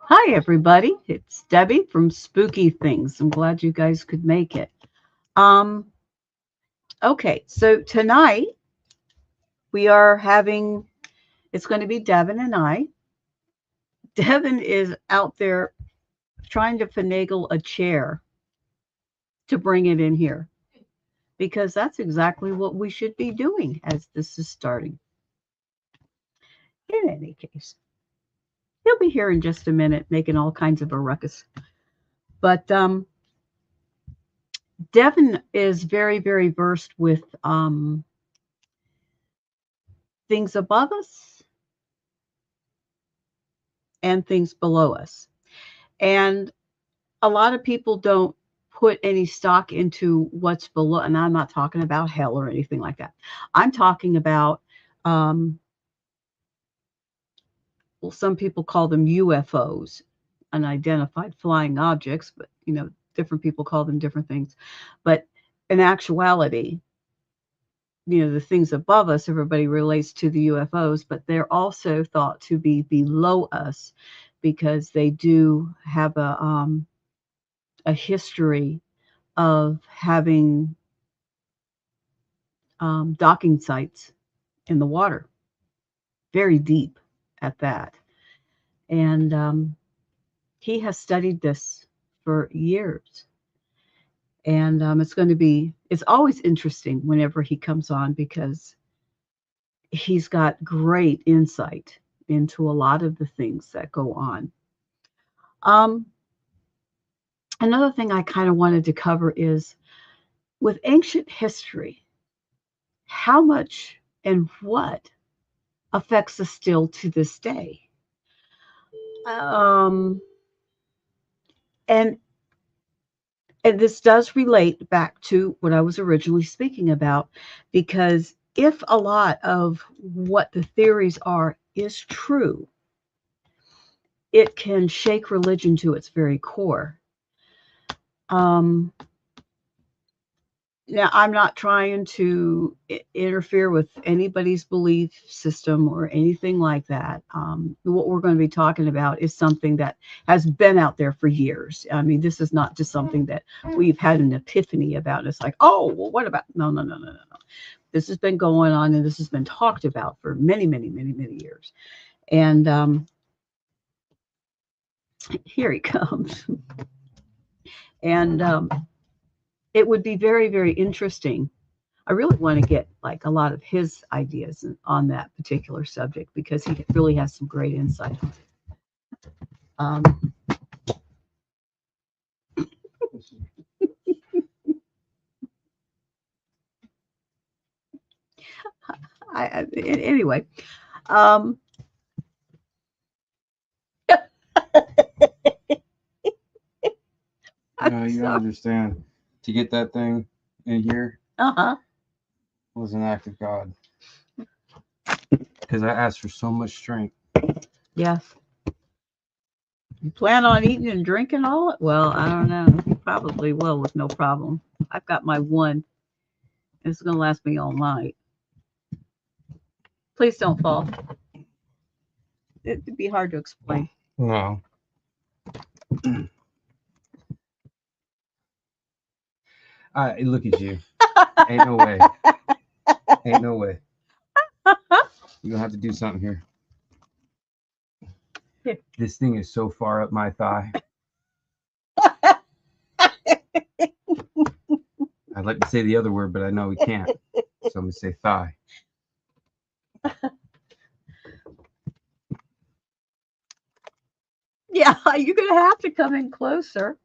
Hi, everybody. It's Debbie from Spooky Things. I'm glad you guys could make it. Um, okay, so tonight we are having, it's going to be Devin and I. Devin is out there trying to finagle a chair to bring it in here because that's exactly what we should be doing as this is starting. In any case, he'll be here in just a minute making all kinds of a ruckus. But Devin is very, very versed with things above us and things below us. And a lot of people don't put any stock into what's below. And I'm not talking about hell or anything like that. I'm talking about, um, well, some people call them UFOs, unidentified flying objects, but different people call them different things. But in actuality, the things above us, everybody relates to the UFOs, but they're also thought to be below us because they do have a history of having docking sites in the water, very deep at that. And he has studied this for years. And it's always interesting whenever he comes on because he's got great insight into a lot of the things that go on. Um, Another thing I kind of wanted to cover is with ancient history, how much and what affects us still to this day. Um, and and this does relate back to what I was originally speaking about, because if a lot of what the theories are is true, it can shake religion to its very core. Um, Now, I'm not trying to interfere with anybody's belief system or anything like that. What we're going to be talking about is something that has been out there for years. I mean, this is not just something that we've had an epiphany about. It's like, oh, well, what about? No, no, no, no, no, no. This has been going on and this has been talked about for many, many, many, many years. And here he comes. And it would be very, very interesting. I really want to get like a lot of his ideas on that particular subject because he really has some great insight. Um, anyway, um, I'm No, you don't sorry. understand. To get that thing in here Uh-huh. was an act of God. Because I asked for so much strength. Yes. You plan on eating and drinking all it? Well, I don't know. You probably will with no problem. I've got my one. It's going to last me all night. Please don't fall. It'd be hard to explain. No. Look at you. Ain't no way. Ain't no way. You're going to have to do something here. This thing is so far up my thigh. I'd like to say the other word, but I know we can't. So I'm going to say thigh. Yeah, you're going to have to come in closer.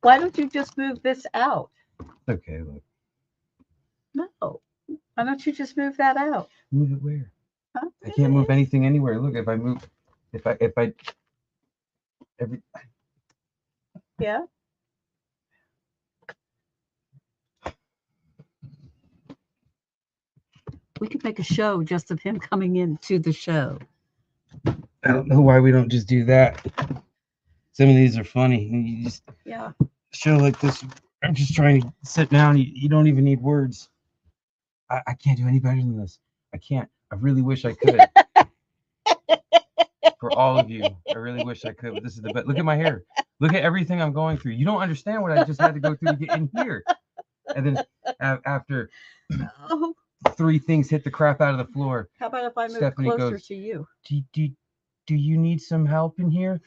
Why don't you just move this out? Okay, look. No. Why don't you just move that out? Move it where? Huh? I can't move anything anywhere. Look, if I move, every. Yeah. We could make a show just of him coming into the show. I don't know why we don't just do that. Some of these are funny. You just Yeah. show like this. I'm just trying to sit down. You don't even need words. I can't do any better than this. I can't. I really wish I could. For all of you. I really wish I could, but this is the best. Look at my hair. Look at everything I'm going through. You don't understand what I just had to go through to get in here. And then after Oh, 3 things hit the crap out of the floor, how about if I move Stephanie closer goes, to you? do you need some help in here?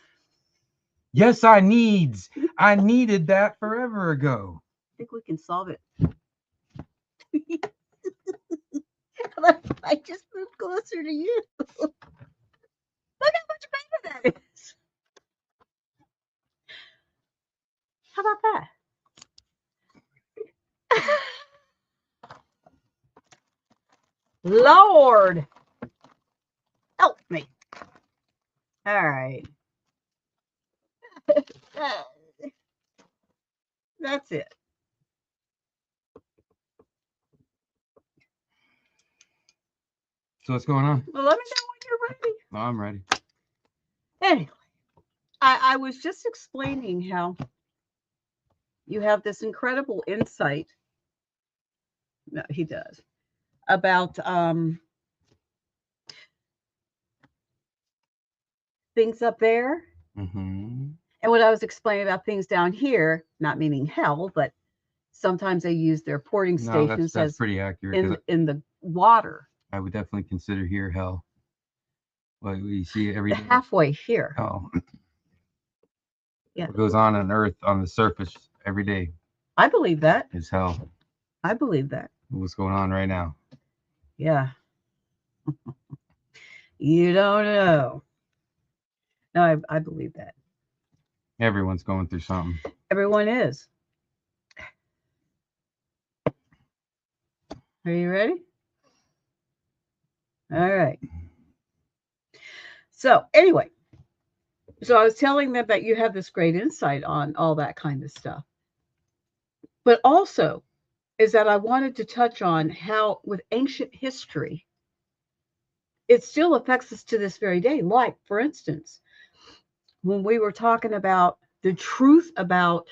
Yes, I needed that forever ago. I think we can solve it. How about if I just move closer to you? Look how much better that is. How about that? Lord, help me. All right. That's it. So what's going on? Well, let me know when you're ready. Oh, I'm ready. Anyway, I was just explaining how you have this incredible insight. No, he does. About things up there. Mm-hmm. And what I was explaining about things down here, not meaning hell, but sometimes they use their porting No, stations that's as pretty accurate. in the water. I would definitely consider here hell. What you see every The day. halfway here. Oh, Yeah. what goes on Earth on the surface every day I believe that. is hell. I believe that. What's going on right now? Yeah. You don't know. No, I believe that. Everyone's going through something. Everyone is. Are you ready? All right. So anyway, so I was telling them that you have this great insight on all that kind of stuff. But also is that I wanted to touch on how with ancient history, it still affects us to this very day. Like, for instance, when we were talking about the truth about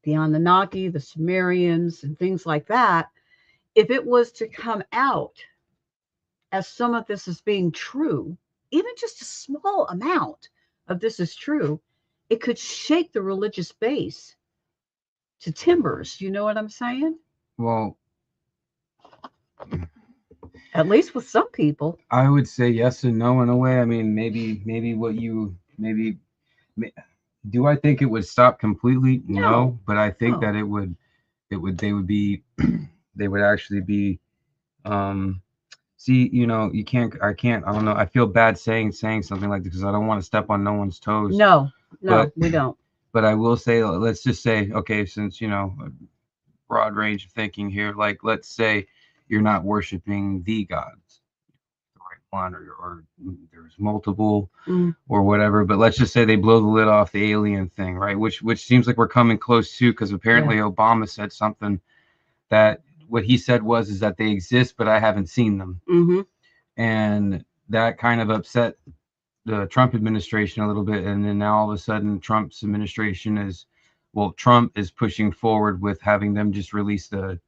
the Anunnaki, the Sumerians, and things like that, if it was to come out as some of this is being true, even just a small amount of this is true, it could shake the religious base to timbers. You know what I'm saying? Well, At least with some people. I would say yes and no in a way. I mean, maybe do I think it would stop completely? No, but I think that it would they would be they would actually be see, I don't know. I feel bad saying something like this because I don't want to step on no one's toes. No, but we don't. But I will say, let's just say, okay, since a broad range of thinking here, like let's say you're not worshiping the gods, the right one, or there's multiple or whatever. But let's just say they blow the lid off the alien thing, right? Which seems like we're coming close to, because apparently Obama said something that what he said is that they exist, but I haven't seen them. Mm-hmm. And that kind of upset the Trump administration a little bit. And then now all of a sudden Trump's administration Trump is pushing forward with having them just release the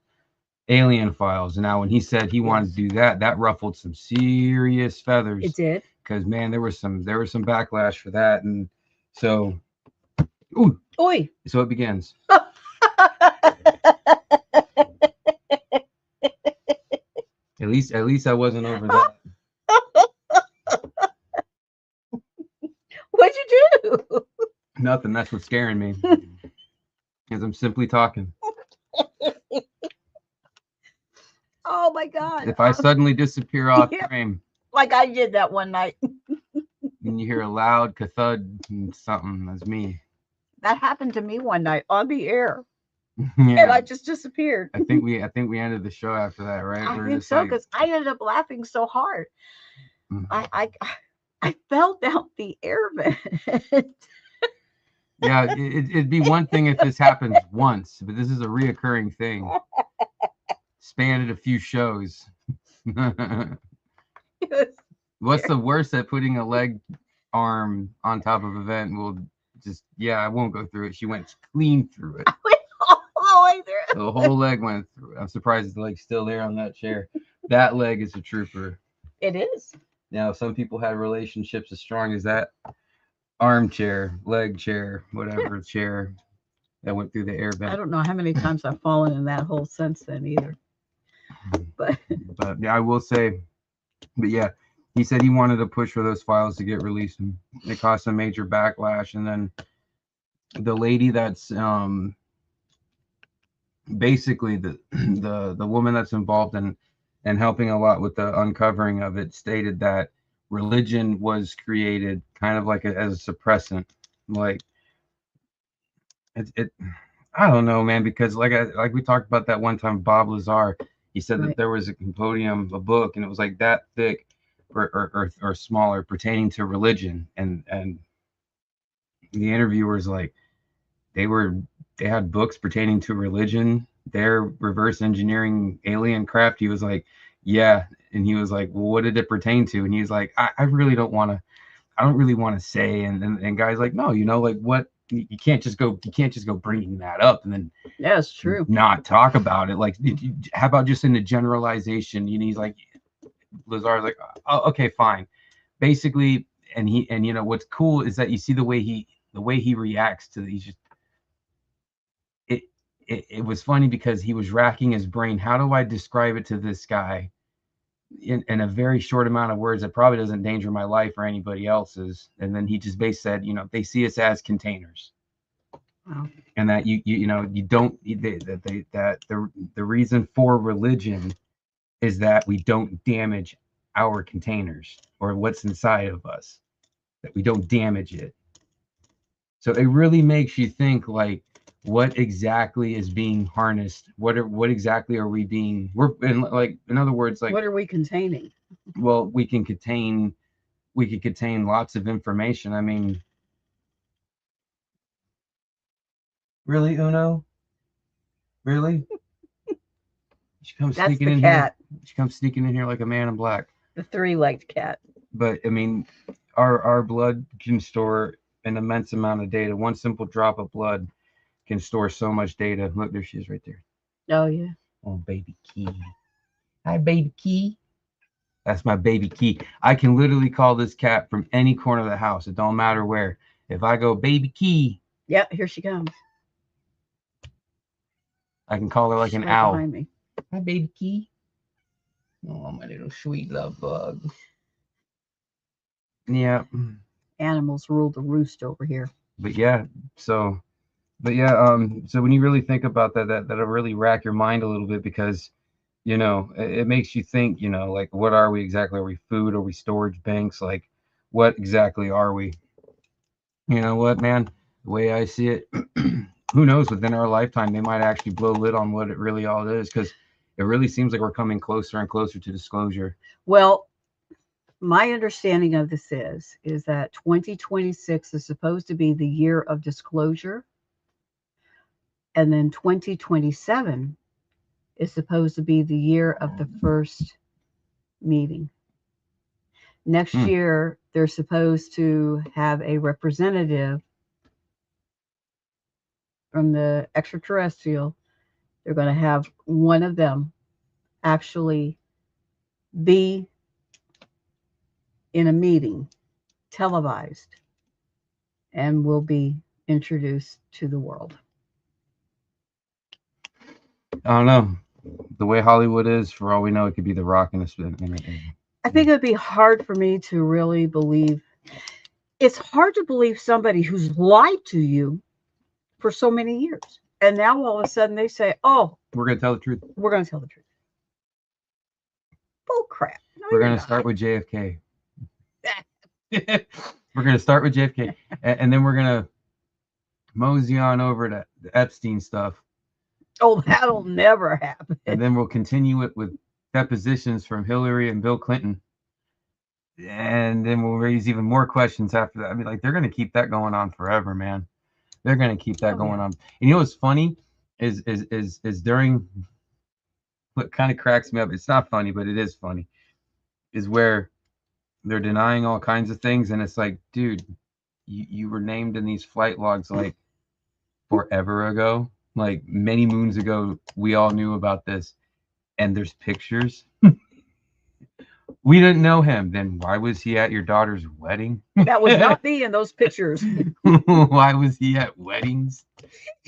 alien files. And now when he said he wanted to do that, that ruffled some serious feathers. It did. Because man, there was some backlash for that. And so so it begins. At least I wasn't over that. What'd you do? Nothing. That's what's scaring me. Because I'm simply talking. Oh my God. If I suddenly disappear off frame. Like I did that one night. And you hear a loud thud and something, that's me. That happened to me one night on the air. Yeah. And I just disappeared. I think we ended the show after that, right? I think so, because I ended up laughing so hard. I fell down the air vent. Yeah, it'd be one thing if this happens once, but this is a reoccurring thing. Spanned a few shows. What's the worst at putting a leg arm on top of a vent? Will just I won't go through it. She went clean through it. I went all the way through. The whole leg went through. I'm surprised the leg's still there on that chair. That leg is a trooper. It is. Now, some people had relationships as strong as that armchair, leg chair, whatever chair that went through the air I vent. don't know how many times I've fallen in that hole since then either. But But yeah, I will say, but yeah, he said he wanted to push for those files to get released, and it caused a major backlash. And then the lady that's basically the woman that's involved in and helping a lot with the uncovering of it stated that religion was created kind of like as a suppressant, like it I don't know, man, because like we talked about that one time, Bob Lazar, he said that right, there was a compendium, a book, and it was like that thick or smaller pertaining to religion, and the interviewers like they were they had books pertaining to religion. They're reverse engineering alien craft. He was like, yeah, and he was like, well, what did it pertain to? And he was like, I really don't want to. I don't really want to say. And guys like, no, like what? You can't just go bringing that up and then yeah, it's true. not talk about it. Like, how about just in the generalization? He's like, Lazar's like, oh, okay, fine. Basically, and what's cool is that you see the way he reacts to these. Just it, it was funny because he was racking his brain. How do I describe it to this guy in a very short amount of words that probably doesn't endanger my life or anybody else's? And then he just basically said, they see us as containers. Wow. And that you don't that the reason for religion is that we don't damage our containers or what's inside of us, that we don't damage it. So it really makes you think, like, what exactly is being harnessed? What exactly are we being? In other words, like, What are we containing? well, we could contain lots of information. I mean, really, Uno, really? She comes That's sneaking the in here. cat, She comes sneaking in here like a man in black. the three-legged cat. But I mean, our blood can store an immense amount of data. One simple drop of blood can store so much data. Look, there she is right there. Oh yeah. Oh, baby Key. Hi, baby Key. That's my baby Key. I can literally call this cat from any corner of the house. It don't matter where. If I go, baby Key, Yep, here she comes. I can call her like She's an right owl. behind me. Hi, baby Key. Oh, my little sweet love bug. Yeah. Animals rule the roost over here. But yeah, so so when you really think about that'll really rack your mind a little bit, because it makes you think, like, what are we exactly? Are we food? Are we storage banks? Like, what exactly are we? You know what, man? The way I see it, who knows? Within our lifetime, they might actually blow lid on what it really all is, because it really seems like we're coming closer and closer to disclosure. Well, my understanding of this is that 2026 is supposed to be the year of disclosure, and then 2027 is supposed to be the year of the first meeting. Next Hmm. year, they're supposed to have a representative from the extraterrestrial. They're going to have one of them actually be in a meeting, televised, and will be introduced to the world. I don't know. The way Hollywood is, for all we know, it could be The Rock in a spin. I think it would be hard for me to really believe. It's hard to believe somebody who's lied to you for so many years. And now all of a sudden they say, oh, We're gonna tell the truth. we're going to tell the truth. Bull crap. No, We're you're gonna not. start with JFK. We're gonna start with JFK, and then we're gonna mosey on over to the Epstein stuff, Oh, that'll never happen. and then we'll continue it with depositions from Hillary and Bill Clinton, and then we'll raise even more questions after that. I mean, like, they're gonna keep that going on forever, man. They're gonna keep that Oh, going yeah. on. And you know what's funny is during what kind of cracks me up. It's not funny, but it is funny. Is where they're denying all kinds of things, and it's like, dude, you were named in these flight logs like forever ago, like many moons ago. We all knew about this, and there's pictures. We didn't know him. Then why was he at your daughter's wedding? That was not me in those pictures. Why was he at weddings?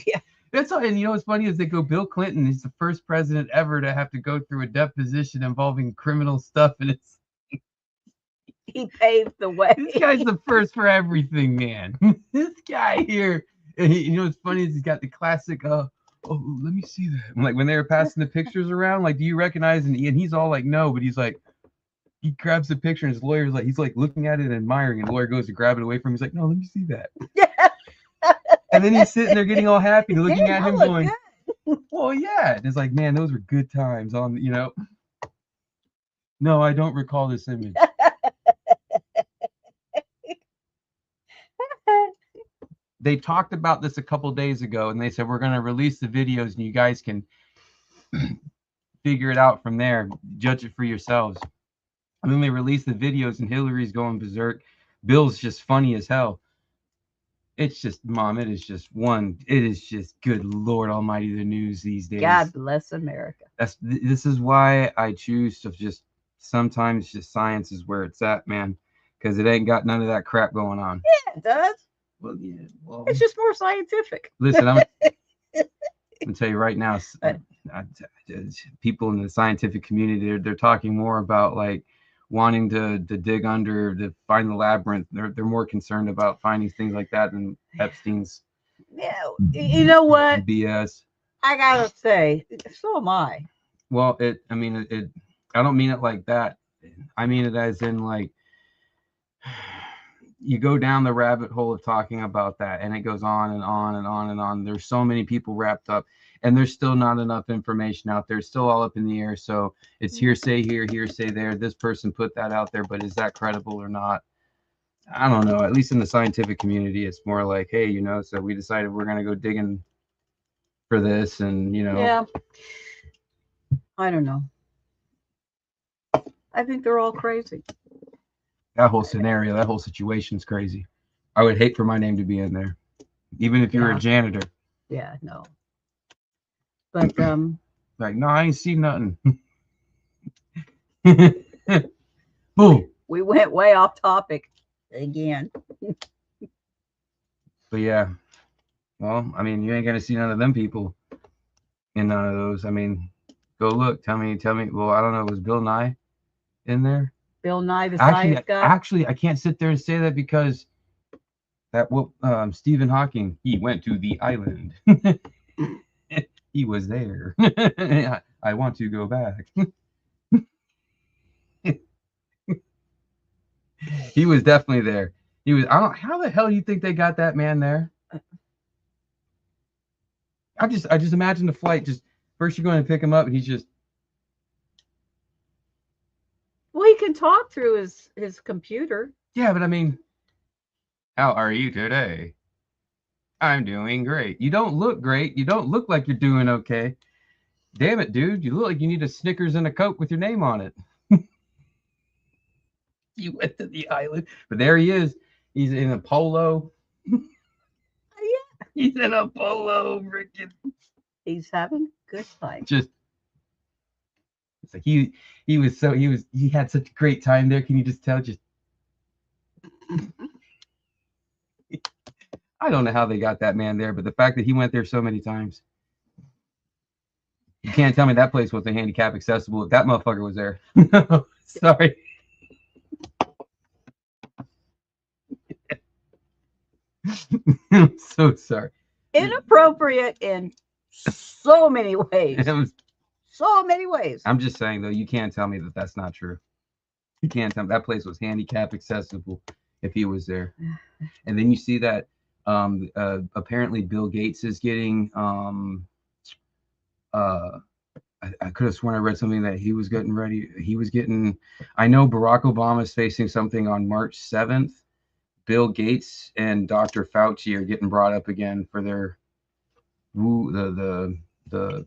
Yeah. That's all. And you know what's funny is they go, Bill Clinton is the first president ever to have to go through a deposition involving criminal stuff, and it's He paved the way. this guy's the first for everything, man. This guy here, and you know what's funny is he's got the classic. Oh, let me see that. I'm like when they were passing the pictures around, like, do you recognize? And he's all like, no, but he's like, he grabs the picture, and his lawyer's like, he's like looking at it and admiring, and the lawyer goes to grab it away from him. He's like, no, let me see that. And then he's sitting there getting all happy, looking at him, going, well, yeah. And it's like, man, those were good times on, you know. No, I don't recall this image. They talked about this a couple days ago, and they said, we're going to release the videos, and you guys can figure it out from there. Judge it for yourselves. And then they released the videos, and Hillary's going berserk. Bill's just funny as hell. It's just, Mom, it is just good Lord Almighty, the news these days. God bless America. This is why I choose to just, sometimes just science is where it's at, man, because it ain't got none of that crap going on. Yeah, it does. Well, yeah. Well, it's just more scientific. Listen, I'm gonna tell you right now, people in the scientific community, they're talking more about like wanting to dig under to find the labyrinth. They're more concerned about finding things like that than Epstein's. Yeah, you know what? BS. I gotta say, so am I. Well, I don't mean it like that. I mean it as in like, you go down the rabbit hole of talking about that, and it goes on and on and on and on. There's so many people wrapped up, and there's still not enough information out there. It's still all up in the air. So it's hearsay here, hearsay there. This person put that out there, but is that credible or not? I don't know. At least in the scientific community, it's more like, hey, you know, so we decided we're going to go digging for this, and, you know. Yeah. I don't know. I think they're all crazy. That whole scenario, that whole situation's crazy. I would hate for my name to be in there, even if you were a janitor. Yeah, no. But like, no, I ain't seen nothing. Boom. We went way off topic again. But yeah, well, I mean, you ain't gonna see none of them people in none of those. I mean, go look. Tell me. Well, I don't know. Was Bill Nye in there? Bill Nye, the science guy. Actually, I can't sit there and say that because Stephen Hawking, he went to the island. He was there. I want to go back. He was definitely there. He was. How the hell do you think they got that man there? I just imagine the flight. Just first you're going to pick him up, and he's just. Well, he can talk through his computer. Yeah, but I mean, how are you today? I'm doing great. You don't look great. You don't look like you're doing okay. Damn it, dude. You look like you need a Snickers and a Coke with your name on it. You went to the island. But there he is. He's in a polo. Yeah. He's in a polo. Freaking. He's having a good time. Just. It's like he had such a great time there. Can you just tell? Just. I don't know how they got that man there, but the fact that he went there so many times. You can't tell me that place wasn't handicap accessible if that motherfucker was there. No, sorry. I'm so sorry. Inappropriate in so many ways. So many ways. I'm just saying, though, you can't tell me that that's not true. You can't tell me that place was handicap accessible if he was there. And then you see that apparently Bill Gates is getting I could have sworn I read something that he was getting ready. I know Barack Obama is facing something on March 7th. Bill Gates and Dr. Fauci are getting brought up again for their the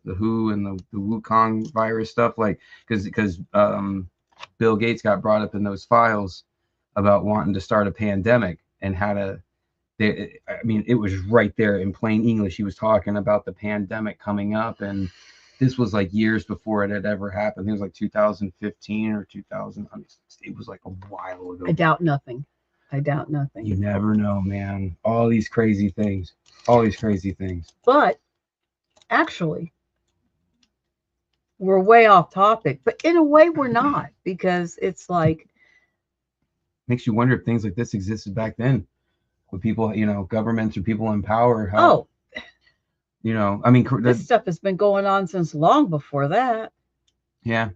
WHO and the Wukong virus stuff, like because Bill Gates got brought up in those files about wanting to start a pandemic and how to. I mean, it was right there in plain English. He was talking about the pandemic coming up, and this was like years before it had ever happened. It was like 2015 or 2000. I mean, it was like a while ago. I doubt nothing. I doubt nothing. You never know, man. All these crazy things. All these crazy things. But actually, we're way off topic, but in a way we're not, because it's like, Makes you wonder if things like this existed back then with people, governments or people in power. How, oh, I mean, this stuff has been going on since long before that. yeah,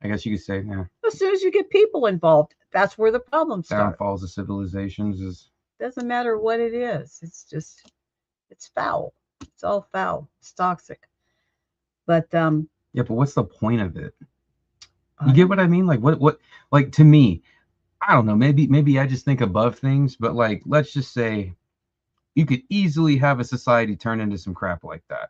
I guess you could say, yeah. As soon as you get people involved, that's where the problems start. Downfalls of civilizations is. Doesn't matter what it is. It's foul. It's all foul. It's toxic. But Yeah, but what's the point of it? You get what I mean? Like what like to me, I don't know, maybe I just think above things, but like let's just say you could easily have a society turn into some crap like that.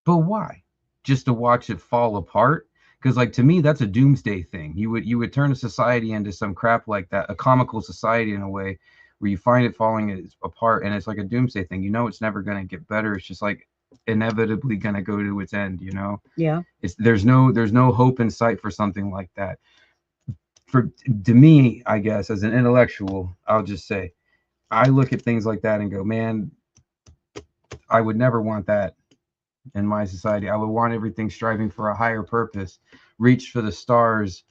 But why? Just to watch it fall apart? Because like to me, that's a doomsday thing. You would turn a society into some crap like that, a comical society in a way where you find it falling apart, and it's like a doomsday thing. It's never gonna get better. It's just like inevitably gonna go to its end. Yeah. There's no hope in sight for something like that. To me, I guess as an intellectual, I'll just say I look at things like that and go, man, I would never want that in my society. I would want everything striving for a higher purpose, reach for the stars,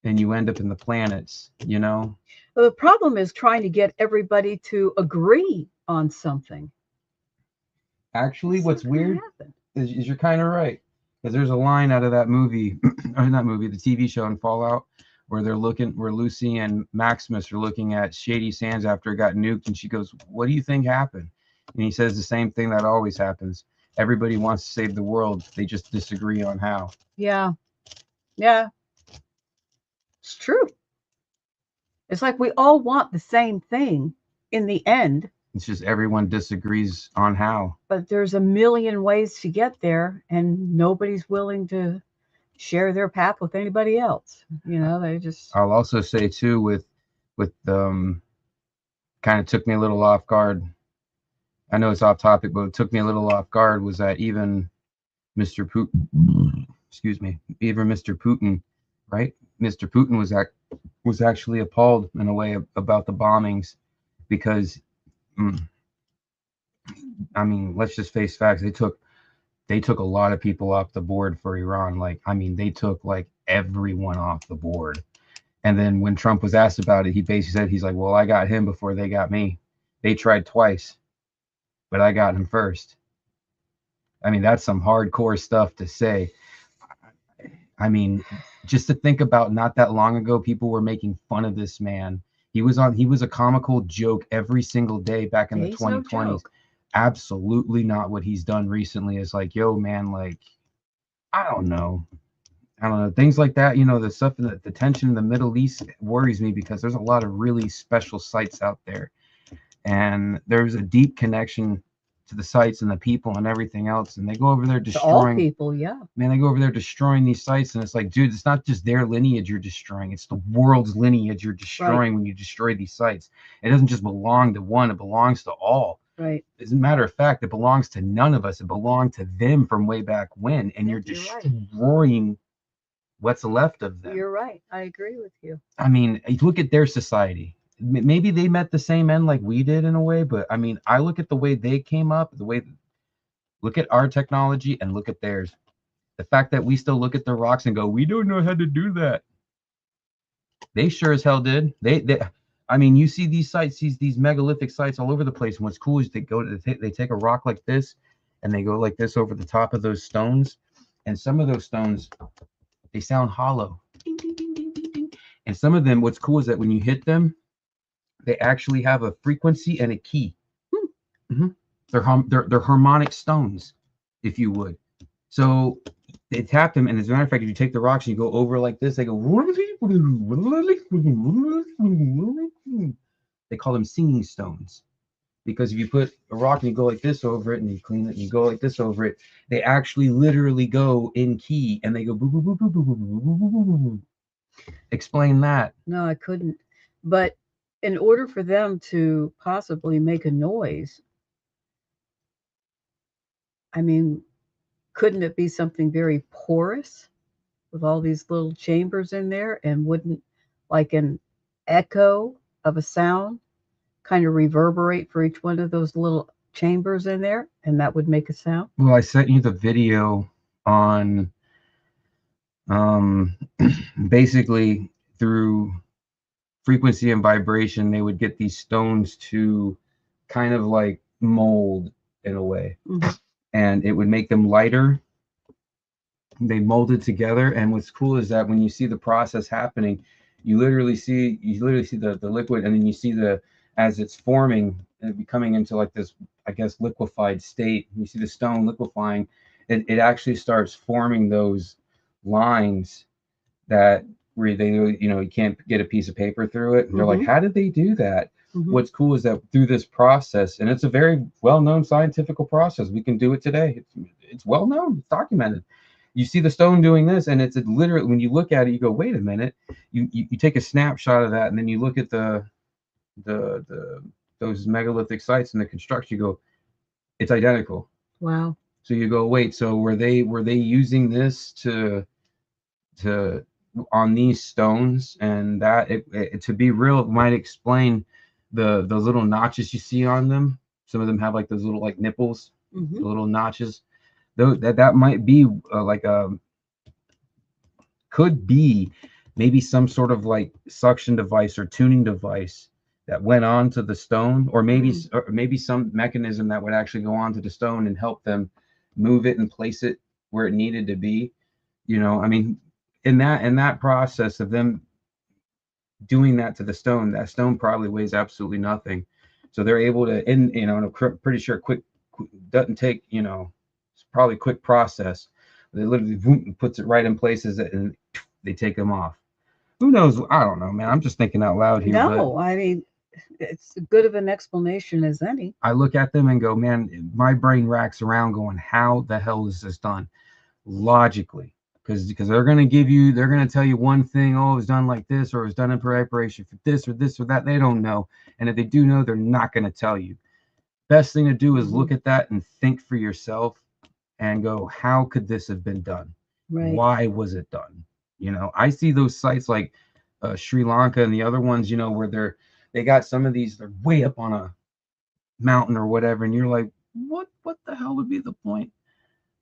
and you end up in the planets. Well, the problem is trying to get everybody to agree on something. Actually, what's weird is you're kind of right. Because there's a line out of that movie, or not movie, the TV show in Fallout, where Lucy and Maximus are looking at Shady Sands after it got nuked, and she goes, "What do you think happened?" And he says the same thing that always happens. Everybody wants to save the world. They just disagree on how. Yeah. Yeah. It's true. It's like we all want the same thing in the end. It's just everyone disagrees on how. But there's a million ways to get there, and nobody's willing to share their path with anybody else. They just. I'll also say too, with kind of took me a little off guard. I know it's off topic, but it took me a little off guard was that even Mr. Putin, excuse me, even Mr. Putin, right? Mr. Putin was actually appalled in a way about the bombings because, I mean, let's just face facts. They took a lot of people off the board for Iran. Like, I mean, they took like everyone off the board. And then when Trump was asked about it, he basically said, he's like, well, I got him before they got me. They tried twice, but I got him first. I mean, that's some hardcore stuff to say. I mean, just to think about not that long ago, people were making fun of this man. He was a comical joke every single day back in the 2020s. No, absolutely not what he's done recently. Is like, yo, man, like, I don't know. Things like that, the stuff in the tension in the Middle East worries me because there's a lot of really special sites out there. And there's a deep connection to the sites and the people and everything else. And they go over there destroying all people, yeah. Man, they go over there destroying these sites, and it's like, dude, it's not just their lineage you're destroying, it's the world's lineage you're destroying when you destroy these sites. It doesn't just belong to one, it belongs to all. Right. As a matter of fact, it belongs to none of us. It belonged to them from way back when, and you're destroying what's left of them. You're right. I agree with you. I mean, look at their society. Maybe they met the same end like we did in a way, but I mean, I look at the way they came up, look at our technology and look at theirs. The fact that we still look at the rocks and go, we don't know how to do that. They sure as hell did. I mean, you see these sites, these megalithic sites all over the place. And what's cool is they take a rock like this and they go like this over the top of those stones. And some of those stones, they sound hollow. Ding, ding, ding, ding, ding, ding. And some of them, what's cool is that when you hit them, they actually have a frequency and a key. Mm-hmm. They're harmonic stones, if you would. So they tap them, and as a matter of fact, if you take the rocks and you go over like this, they go. They call them singing stones, because if you put a rock and you go like this over it, and you clean it, and you go like this over it, they actually literally go in key, and they go. Boo, boo, boo, boo, boo, boo, boo, boo, boo, boo. Explain that. No, I couldn't. But in order for them to possibly make a noise, I mean, couldn't it be something very porous with all these little chambers in there, and wouldn't like an echo of a sound kind of reverberate for each one of those little chambers in there, and that would make a sound? Well, I sent you the video on um, basically through frequency and vibration, they would get these stones to kind of like mold in a way, and it would make them lighter. They molded together, and what's cool is that when you see the process happening, you literally see the liquid, and then you see the as it's forming and becoming into like this, I guess, liquefied state. You see the stone liquefying. It actually starts forming those lines that where they, you can't get a piece of paper through it, and they're like, how did they do that? What's cool is that through this process, and it's a very well-known scientific process, we can do it today. It's well known, it's documented. You see the stone doing this, and it's literally, when you look at it, you go, wait a minute. You take a snapshot of that, and then you look at the those megalithic sites and the construction, you go, it's identical. Wow. So you go, wait, so were they using this to on these stones, and that to be real, it might explain the little notches you see on them. Some of them have like those little like nipples, the little notches. Though that might be like could be maybe some sort of like suction device or tuning device that went onto the stone, or maybe some mechanism that would actually go onto the stone and help them move it and place it where it needed to be. I mean, in that process of them doing that to the stone, that stone probably weighs absolutely nothing. So they're able to, and I'm pretty sure quick doesn't take, it's probably a quick process. They literally puts it right in places, and they take them off. Who knows? I don't know, man. I'm just thinking out loud here. No, I mean, it's as good of an explanation as any. I look at them and go, man, my brain racks around going, how the hell is this done? Logically. Because they're going to tell you one thing, oh, it was done like this, or it was done in preparation for this or that. They don't know. And if they do know, they're not going to tell you. Best thing to do is look at that and think for yourself and go, how could this have been done? Right. Why was it done? I see those sites like Sri Lanka and the other ones, where they got some of these, they're way up on a mountain or whatever. And you're like, what the hell would be the point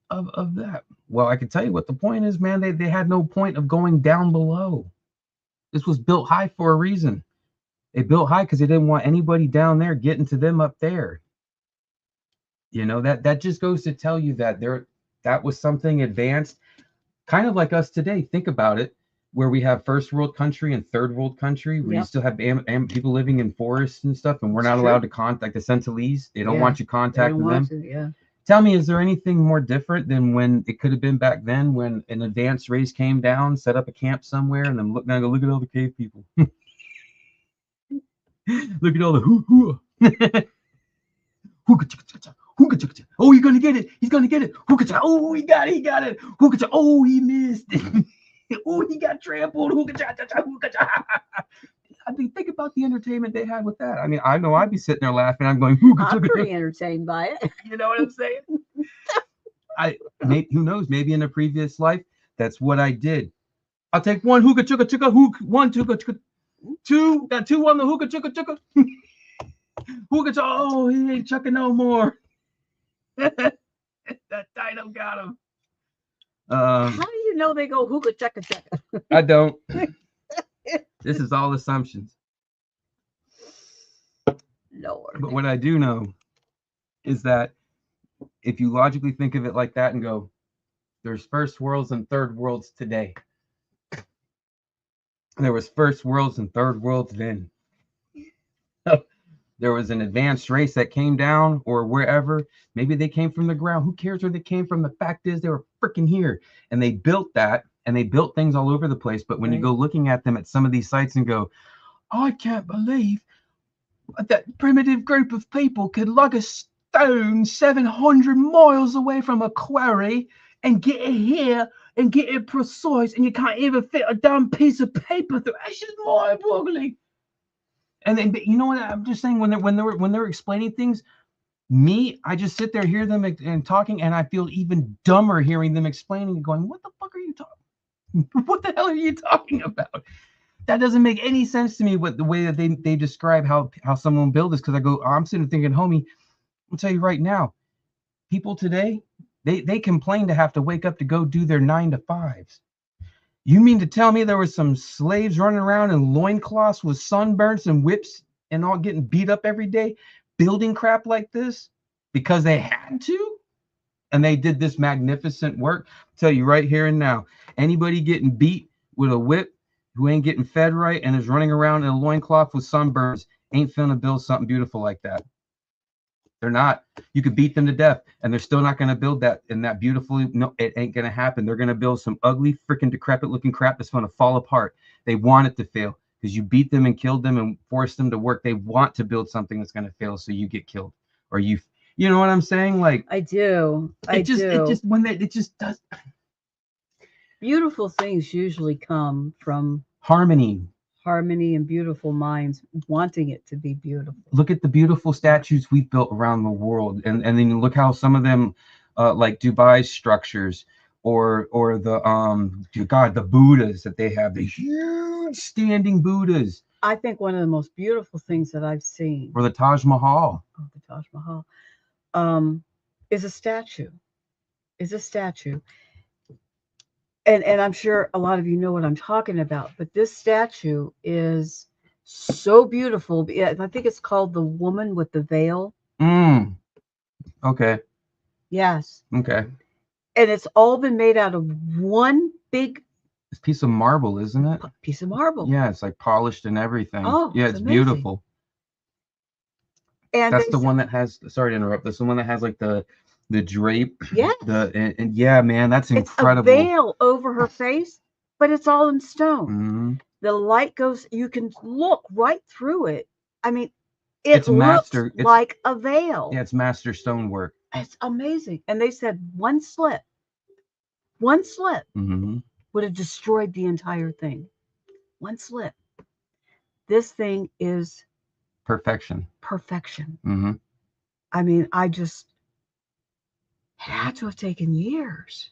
of that? Well, I can tell you what the point is, man. They had no point of going down below. This was built high for a reason. They built high because they didn't want anybody down there getting to them up there. That just goes to tell you that that was something advanced, kind of like us today. Think about it, where we have first world country and third world country, where you still have people living in forests and stuff, and we're not allowed to contact the Sentinelese. They don't want you contacting them. Tell me, is there anything more different than when it could have been back then, when an advanced race came down, set up a camp somewhere, and then look down and go, look at all the cave people. Look at all the hoo-hoo. Oh, you're gonna get it. He's gonna get it. Oh, he got it. Oh, he missed. Oh, he got trampled. I mean, think about the entertainment they had with that. I mean, I know I'd be sitting there laughing. I'm going, I'm pretty entertained by it. You know what I'm saying? Who knows? Maybe in a previous life, that's what I did. I'll take one hookah chugga chugga hook, one chugga chugga, two. Got two on the hookah chugga chugga. Hookah chugga. Oh, he ain't chucking no more. That dino got him. How do you know they go hookah chugga chugga? I don't. This is all assumptions. Lord. But what I do know is that if you logically think of it like that and go, there's first worlds and third worlds today. There was first worlds and third worlds then. There was an advanced race that came down, or wherever. Maybe they came from the ground. Who cares where they came from? The fact is they were freaking here. And they built that, and they built things all over the place. But when you go looking at them at some of these sites and go, I can't believe that primitive group of people could lug a stone 700 miles away from a quarry and get it here and get it precise, and you can't even fit a damn piece of paper through. That's just mind-boggling. And then, you know what? I'm just saying, when they're explaining things, Me, I just sit there, hear them and talking, and I feel even dumber hearing them explaining and going, "What the fuck are you talking? What the hell are you talking about?" That doesn't make any sense to me. What the way that they describe how someone build this, because I go, I'm sitting thinking, homie, I'll tell you right now, people today, they complain to have to wake up to go do their 9 to 5s. You mean to tell me there were some slaves running around in loincloths with sunburns and whips and all getting beat up every day, building crap like this because they had to? And they did this magnificent work. I'll tell you right here and now, anybody getting beat with a whip who ain't getting fed right and is running around in a loincloth with sunburns ain't finna build something beautiful like that. They're not. You could beat them to death, and they're still not going to build that in that beautifully. No, it ain't going to happen. They're going to build some ugly, freaking decrepit looking crap that's going to fall apart. They want it to fail because you beat them and killed them and forced them to work. They want to build something that's going to fail, so you get killed, or you know what I'm saying? Like I do. I do. it just when they, it just does. Beautiful things usually come from Harmony. and beautiful minds wanting it to be beautiful. Look at the beautiful statues we've built around the world, and then look how some of them, like Dubai's structures, or the the Buddhas that they have, the huge standing Buddhas, I think one of the most beautiful things that I've seen, or the Taj Mahal. the Taj Mahal, is a statue. Is a statue. And I'm sure a lot of you know what I'm talking about, but this statue is so beautiful. Yeah, I think it's called the woman with the veil. Okay. Yes. Okay. And it's all been made out of one big This piece of marble, isn't it? piece of marble. Yeah, it's like polished and everything. Oh, yeah, it's beautiful. And that's the one that has. Sorry to interrupt. That's the one that has like the drape. Yes. And yeah, man, that's incredible. It's a veil over her face, but it's all in stone. Mm-hmm. The light goes. You can look right through it. I mean, it looks like a veil. Yeah, it's master stonework. It's amazing. And they said one slip Mm-hmm. would have destroyed the entire thing. One slip. This thing is perfection. Mm-hmm. I mean, it had to have taken years.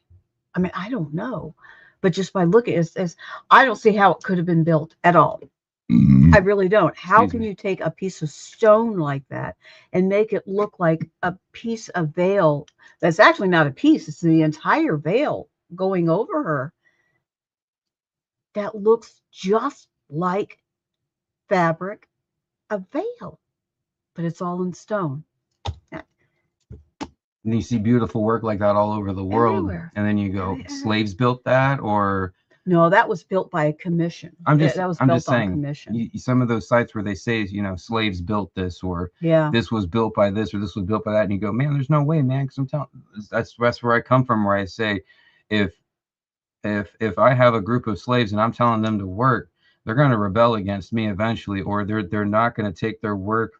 I mean, I don't know, but just by looking at it, I don't see how it could have been built at all. Mm-hmm. I really don't. How can you take a piece of stone like that and make it look like a piece of veil that's actually not a piece, it's the entire veil going over her that looks just like fabric, a veil, but it's all in stone. And you see beautiful work like that all over the world. Everywhere. And then you go, slaves built that, or no, that was built by a commission. I'm just saying, commission. Some of those sites where they say, slaves built this, or this was built by this, or this was built by that, and you go, man, there's no way, man. Because I'm telling, that's where I come from, where I say, if I have a group of slaves and I'm telling them to work, they're going to rebel against me eventually, or they're not going to take their work.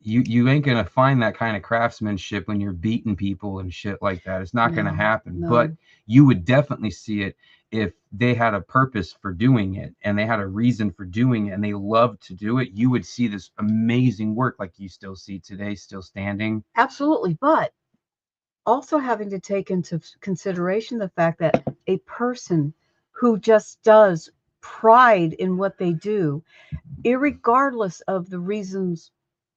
You ain't gonna find that kind of craftsmanship when you're beating people and shit like that. It's not gonna happen. No. But you would definitely see it if they had a purpose for doing it and they had a reason for doing it and they loved to do it. You would see this amazing work like you still see today, still standing. Absolutely. But also having to take into consideration the fact that a person who just does pride in what they do, irregardless of the reasons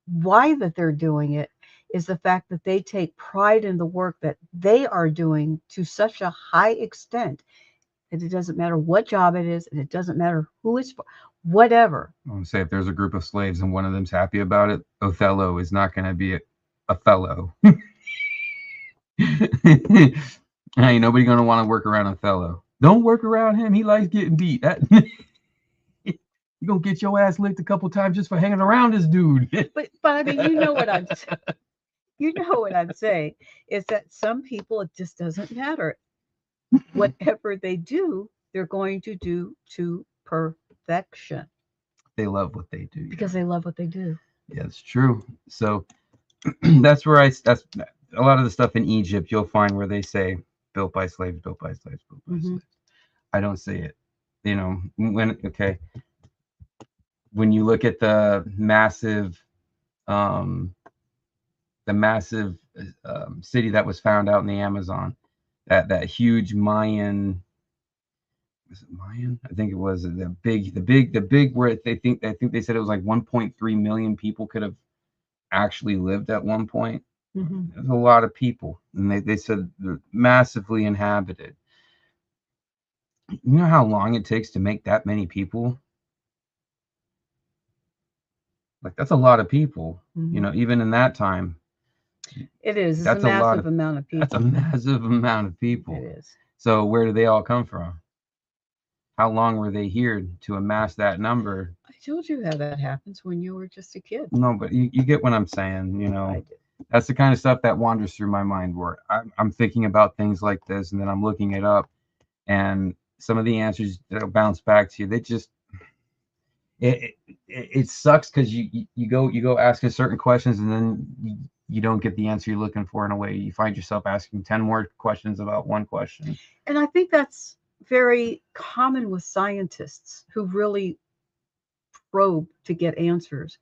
why that they're doing it, is the fact that they take pride in the work that they are doing to such a high extent that it doesn't matter what job it is and it doesn't matter who it's for, whatever. I want to say, if there's a group of slaves and one of them's happy about it, Othello is not going to be a fellow. Ain't nobody going to want to work around Othello. Don't work around him. He likes getting beat. You're going to get your ass licked a couple times just for hanging around this dude. but I mean, you know what I'm saying. You know what I'm saying is that some people, it just doesn't matter. Whatever they do, they're going to do to perfection. They love what they do. Because they love what they do. Yeah, it's true. So that's where that's a lot of the stuff in Egypt you'll find where they say built by slaves, built by slaves, built by slaves. I don't see it. When you look at the massive the massive city that was found out in the Amazon, that huge Mayan. Was it Mayan? I think it was the big where I think they said it was like 1.3 million people could have actually lived at one point. Hmm. There's a lot of people, and they said they're massively inhabited. You know how long it takes to make that many people? Like that's a lot of people. You Hmm. know, even in that time, It is. It's a that's a lot massive of amount of that's a people. massive amount of It people. is. So where do they all come from? How long were they here to amass that number? I told you how that happens when you were just a kid. No, but you get what I'm saying. You I know, did. that's the kind of stuff that wanders through my mind where I'm thinking about things like this, and then I'm looking it up, and some of the answers that'll bounce back to you, they just it sucks because you go asking certain questions, and then you don't get the answer you're looking for. In a way, you find yourself asking 10 more questions about one question. And I think that's very common with scientists who really probe to get answers.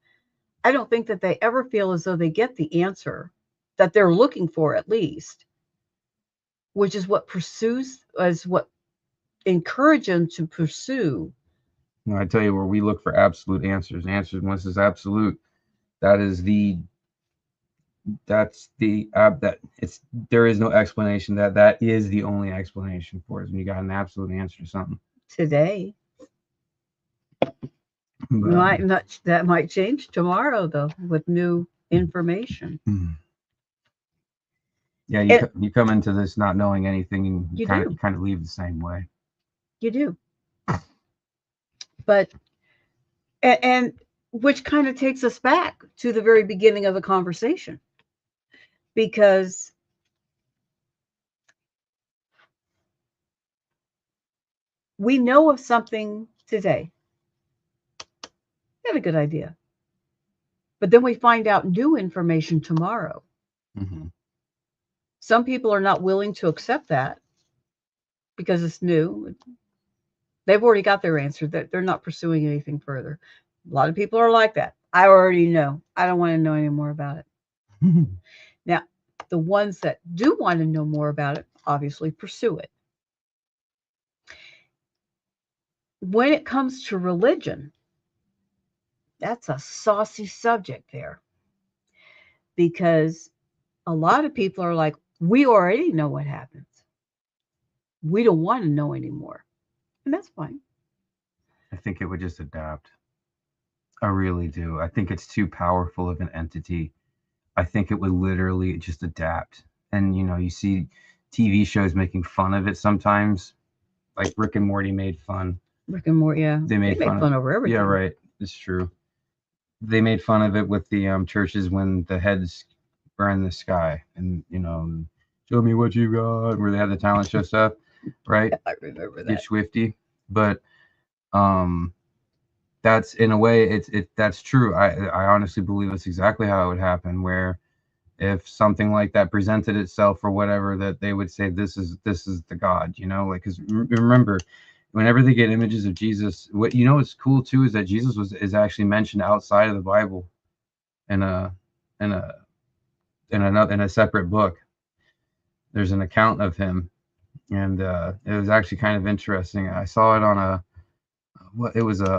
I don't think that they ever feel as though they get the answer that they're looking for, at least, which is what pursues, is what encourages them to pursue. You know, I tell you where we look for absolute answers. Answers once is absolute. That is that it's there is no explanation. That is the only explanation for it. When you got an absolute answer to something. Today. But Might not, that might change tomorrow, though, with new information. yeah, And you come into this not knowing anything, and you you kind of do, you kind of leave the same way. you do. But and which kind of takes us back to the very beginning of the conversation, because we know of something today. We have a good idea, but then we find out new information tomorrow. Mm-hmm. Some people are not willing to accept that because it's new. They've already got their answer. That they're not pursuing anything further. A lot of people are like that. I already know. I don't want to know any more about it. Now, the ones that do want to know more about it obviously pursue it. When it comes to religion, that's a saucy subject there, because a lot of people are like, we already know what happens. We don't want to know anymore. And that's fine. I think it would just adapt. I really do. I think it's too powerful of an entity. I think it would literally just adapt. And you know, you see TV shows making fun of it sometimes, like Rick and Morty made fun. Rick and Morty, yeah. They They made make fun of. fun over Yeah, everything. right. It's true. They made fun of it with the churches when the heads were in the sky, and you know, show me what you got, where they had the talent show stuff, right? I remember Get that. swifty, but um, that's in a way that's true. I honestly believe that's exactly how it would happen. Where if something like that presented itself or whatever, that they would say this is the God, you know, like because remember, whenever they get images of Jesus, what you know what's cool too is that Jesus is actually mentioned outside of the Bible in a in a in a separate book. There's an account of him, and it was actually kind of interesting. I saw it on a what it was a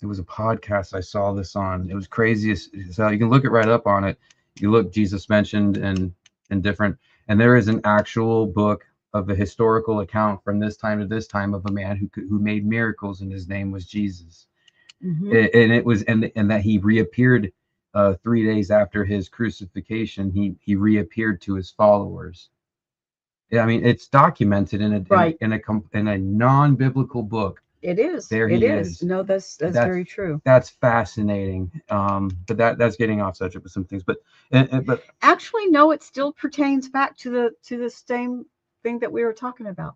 podcast I saw this on. It was crazy. So you can look it right up on it. You look Jesus mentioned and different, and there is an actual book of a historical account from this time to this time of a man who made miracles, and his name was Jesus. Hmm. And it was and that he reappeared 3 days after his crucifixion. He reappeared to his followers. Yeah, I mean it's documented Right. in a non-biblical book. It is. There It he is. is. No, that's That's very true. that's fascinating. But that's getting off subject with some things. But Actually, no, it still pertains back to the same thing that we were talking about.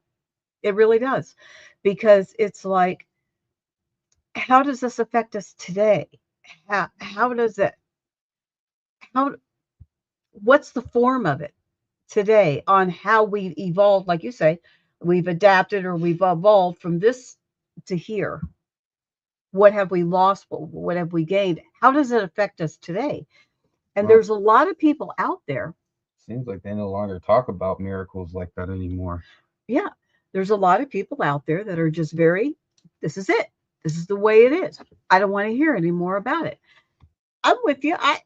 It really does. Because it's like, how does this affect us today? How does it, how, what's the form of it today on how we've evolved? Like you say, we've adapted or we've evolved from this to here. What have we lost? What have we gained? How does it affect us today? And Well, there's a lot of people out there. seems like they no longer talk about miracles like that anymore. Yeah, there's a lot of people out there that are just very, this is it. This is the way it is. I don't want to hear any more about it. I'm with you. I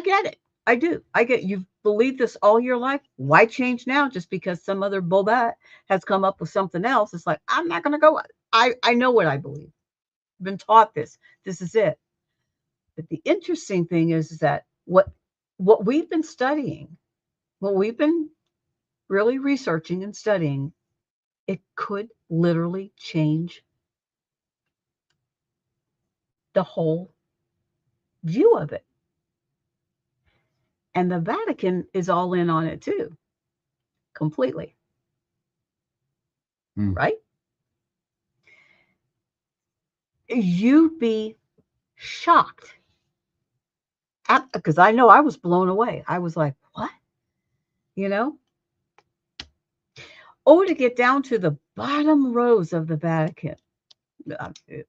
get it. I do. I get you've believed this all your life. Why change now just because some other bobette has come up with something else? It's like, I'm not gonna go. I know what I believe. I've been taught this. This is it. But the interesting thing is that what we've been studying, what we've been really researching and studying, it could literally change the whole view of it. And the Vatican is all in on it too, completely, Hmm. right? You'd be shocked because I know I was blown away. I was like, what? You know? Oh, to get down to the bottom rows of the Vatican. It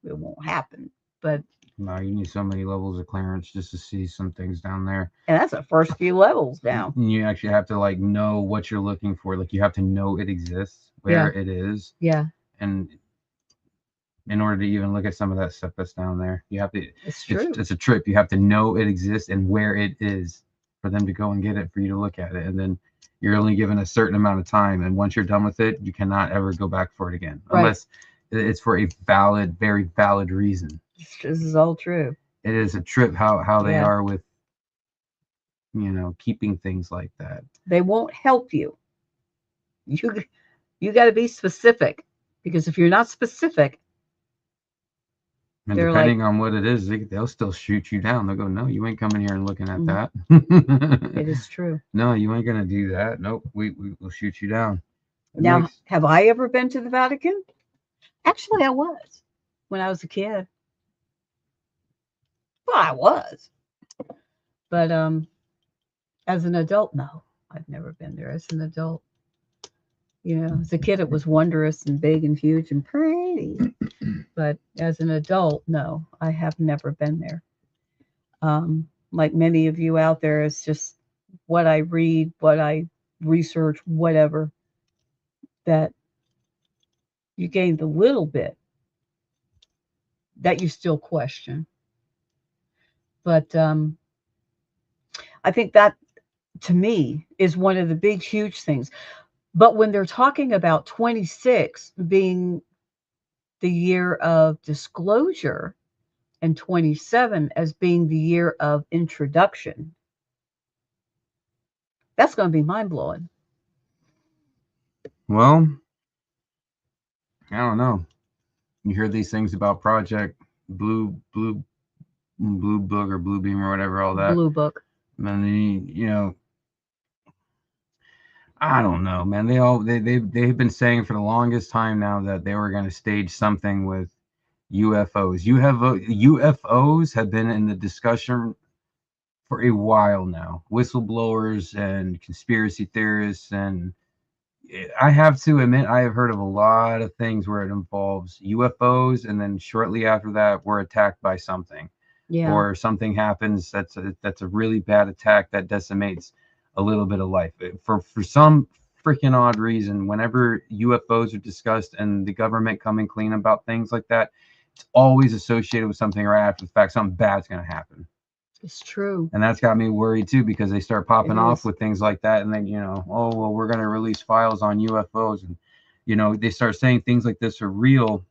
won't happen. But No, you need so many levels of clearance just to see some things down there. and that's the first few levels down. You actually have to like know what you're looking for. Like you have to know it exists, Yeah. where it is, Yeah, and in order to even look at some of that stuff that's down there, you have to. it's true. It's a trip. You have to know it exists and where it is for them to go and get it for you to look at it, and then you're only given a certain amount of time. And once you're done with it, you cannot ever go back for it again, Right. unless it's for a valid, very valid reason. This is all true. It is a trip how they Yeah. are with keeping things like that. They won't help you. You got to be specific because if you're not specific, And they're like, depending on what it is, they'll still shoot you down. They'll go, no, you ain't coming here and looking at Mhm. that. it is true. No, you ain't gonna do that. Nope, we will shoot you down. It Now, makes have I ever been to the Vatican? Actually, I was when I was a kid. Well, I was, but as an adult, no, I've never been there. As an adult, as a kid, it was wondrous and big and huge and pretty. But as an adult, no, I have never been there. Like many of you out there, it's just what I read, what I research, whatever that you gained a little bit that you still question. But I think that to me is one of the big, huge things. But when they're talking about 26 being the year of disclosure and 27 as being the year of introduction, that's going to be mind blowing. well, I don't know. You hear these things about Project Blue Book or Blue Beam or whatever, all that. Blue book. And I don't know, man. They've been saying for the longest time now that they were going to stage something with UFOs. UFOs have been in the discussion for a while now. Whistleblowers and conspiracy theorists, and I have to admit I have heard of a lot of things where it involves UFOs, and then shortly after that we're attacked by something, Yeah. or something happens that's a really bad attack that decimates a little bit of life. For some freaking odd reason, whenever UFOs are discussed and the government coming clean about things like that, it's always associated with something right after the fact. Something bad's going to happen. It's true. And that's got me worried too, because they start popping It off is. with things like that, and then oh well, we're going to release files on UFOs, and they start saying things like this are real.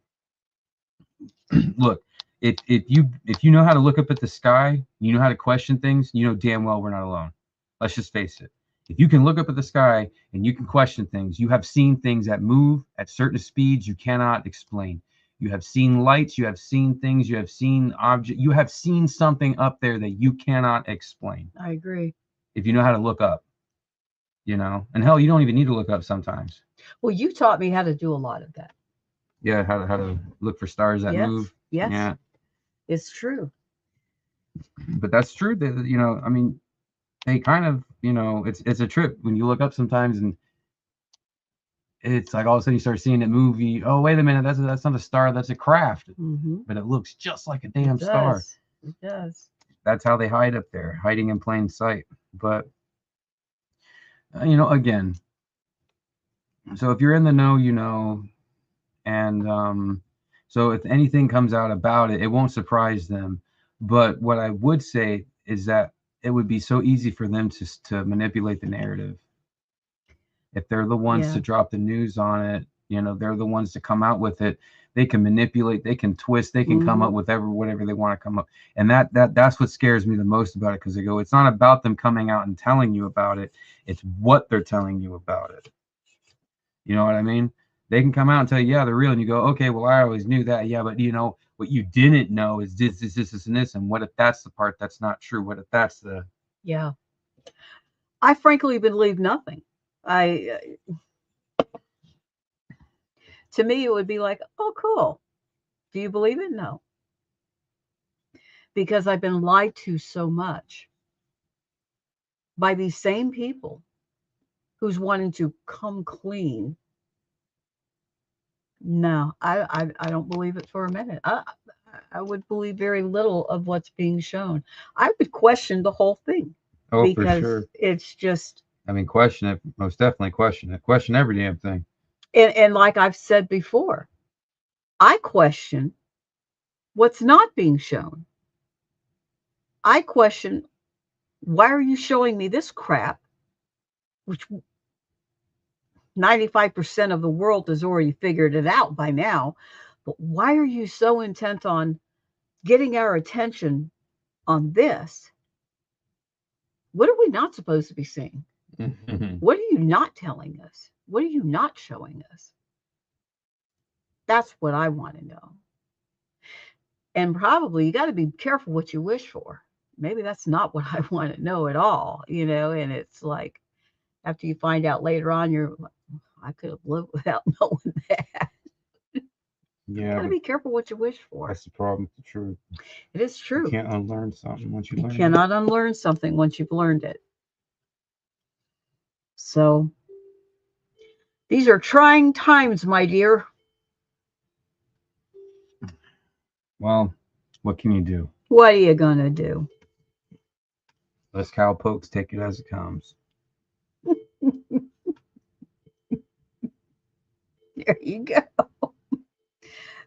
Look, if you know how to look up at the sky, you know how to question things, you know damn well we're not alone. Let's just face it. If you can look up at the sky and you can question things, you have seen things that move at certain speeds you cannot explain. You have seen lights, you have seen things, you have seen objects, you have seen something up there that you cannot explain. I agree. If you know how to look up, and hell, you don't even need to look up sometimes. Well, you taught me how to do a lot of that. Yeah, how to look for stars that Yes. move. Yes. Yeah, It's true. but that's true. That I mean, they kind of, it's a trip when you look up sometimes, and it's like all of a sudden you start seeing it move. Oh, wait a minute, that's not a star, that's a craft, Mm-hmm. but it looks just like a It damn star. does. It does. that's how they hide up there, hiding in plain sight. But you know, again, so if you're in the know, you know, and so if anything comes out about it, it won't surprise them. But what I would say is that it would be so easy for them to manipulate the narrative. If they're the ones Yeah. to drop the news on it, you know, they're the ones to come out with it. They can manipulate, they can twist, they can come Hmm. up with whatever they want to come up. And that's what scares me the most about it, because they go, it's not about them coming out and telling you about it, it's what they're telling you about it. You know what I mean? They can come out and tell you, yeah, they're real, and you go, okay, well, I always knew that. Yeah, but you know what you didn't know is this, and this. And what if that's the part that's not true? What if that's the Yeah. I frankly believe nothing. I To me it would be like, oh, cool. Do you believe it? No, because I've been lied to so much by these same people who's wanting to come clean. No, I don't believe it for a minute. I would believe very little of what's being shown. I would question the whole thing oh, for because sure. it's just, I mean, question it. Most definitely question it. Question every damn thing. and like I've said before, I question what's not being shown. I question, why are you showing me this crap, which 95% of the world has already figured it out by now? But why are you so intent on getting our attention on this? What are we not supposed to be seeing? What are you not telling us? What are you not showing us? That's what I want to know. And probably you got to be careful what you wish for. Maybe that's not what I want to know at all, and it's like after you find out later on, you're like, I could have lived without knowing that. Yeah, Got to but be careful what you wish for. that's the problem with the truth. It is You true. can't unlearn something once you You learn it. cannot unlearn something once you've learned it. So these are trying times, my dear. Well, what can you do? What are you going to do? Us cowpokes take it as it comes. There you go.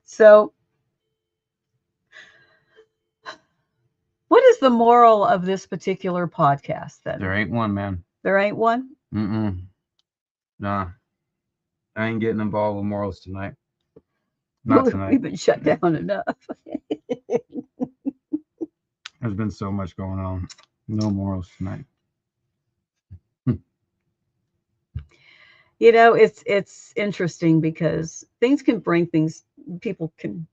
So, what is the moral of this particular podcast then? There ain't one, man. There ain't one? Mm-mm. Nah, I ain't getting involved with morals tonight. Not tonight. We've been shut down enough. There's been so much going on. No morals tonight. It's interesting because things can bring things people can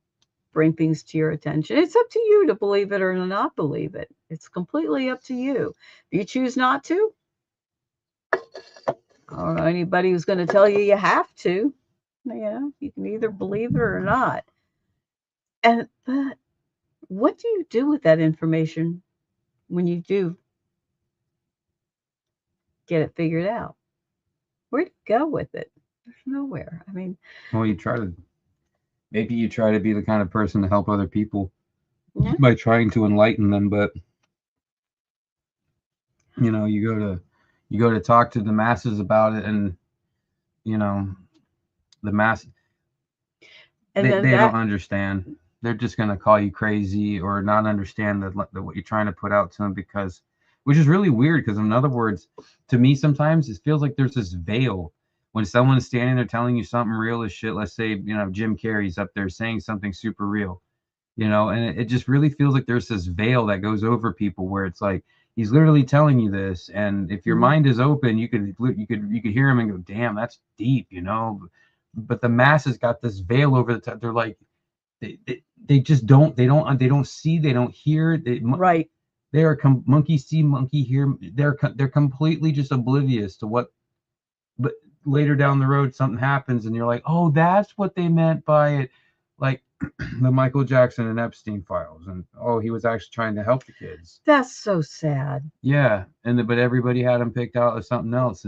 bring things to your attention. It's up to you to believe it or not believe it. It's completely up to you. If you choose not to, I don't know anybody who's going to tell you you have to. You can either believe it or not. But what do you do with that information when you do get it figured out? Where do you go with it? There's nowhere. I mean, Well, maybe you try to be the kind of person to help other people yeah. by trying to enlighten them, but you go to talk to the masses about it, and you know the mass And then they don't that, understand. They're just going to call you crazy or not understand what you're trying to put out to them, because which is really weird, because in other words, to me sometimes it feels like there's this veil when someone's standing there telling you something real as shit. Let's say Jim Carrey's up there saying something super real, and it just really feels like there's this veil that goes over people, where it's like he's literally telling you this, and if your mhm, mind is open, you could hear him and go, damn, that's deep. But the masses got this veil over the top. They're like, they just don't see, they don't hear, right. they are monkey see monkey hear. They're completely just oblivious to what. But later down the road something happens and you're like, oh, that's what they meant by it, like the Michael Jackson and Epstein files, and oh, he was actually trying to help the kids. That's so sad. Yeah, but everybody had him picked out as something else,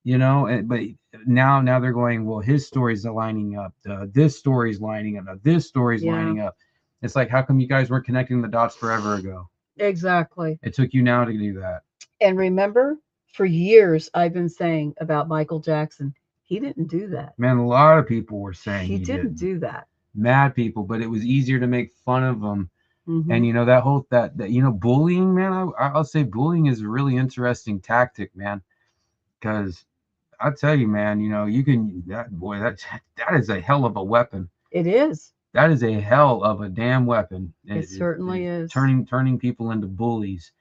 but now they're going, well, his story's lining up, this story's lining up, this story's Yeah. lining up. It's like, how come you guys weren't connecting the dots forever ago? Exactly. It took you now to do that. And remember, for years I've been saying about Michael Jackson, he didn't do that. Man, a lot of people were saying He he didn't didn't. do that. Mad people, but it was easier to make fun of them. And Hmm. you know that whole that you know bullying, man. I'll say bullying is a really interesting tactic, man. Because I tell you, man, you know you can that boy that is a hell of a weapon. It is. That is a hell of a damn weapon. It certainly is. Turning people into bullies.